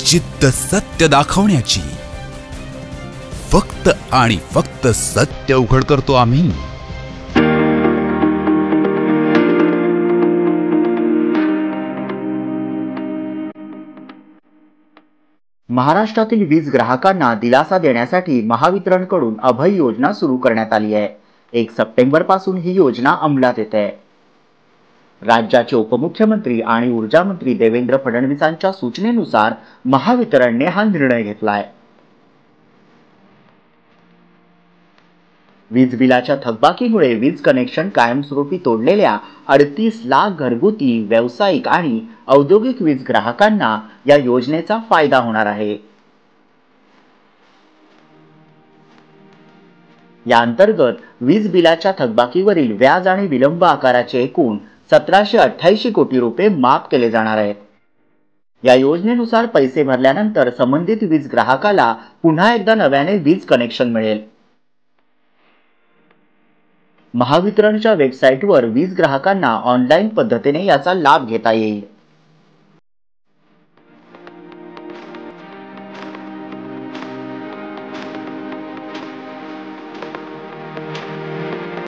जिद्द सत्य दाखवण्याची. फक्त आणि फक्त सत्य उघड करतो आम्ही. महाराष्ट्रातील वीज ग्राहकांना दिलासा देण्यासाठी महावितरणकडून अभय योजना सुरू करण्यात आली आहे. 1 सप्टेंबर पासून ही योजना अंमलात येते आहे. राज्याचे उपमुख्यमंत्री आणि ऊर्जा मंत्री देवेंद्र फडणवीसांच्या सूचनेनुसार महावितरणने हा निर्णय घेतला आहे. वीज बिलाच्या थकबाकीमुळे वीज कनेक्शन कायमस्वरूपी तोडलेल्या 38 लाख घरगुती, व्यावसायिक आणि औद्योगिक वीज ग्राहकांना या योजनेचा फायदा होणार आहे. या अंतर्गत वीज बिलाच्या थकबाकीवरील व्याज आणि विलंब आकाराचे एकूण 1788 कोटी रुपये माफ केले जाणार आहेत. या योजनेनुसार पैसे भरल्यानंतर संबंधित वीज ग्राहकाला पुन्हा एकदा नव्याने वीज कनेक्शन मिळेल. महावितरणच्या वेबसाईटवर वीज ग्राहकांना ऑनलाईन पद्धतीने याचा लाभ घेता येईल.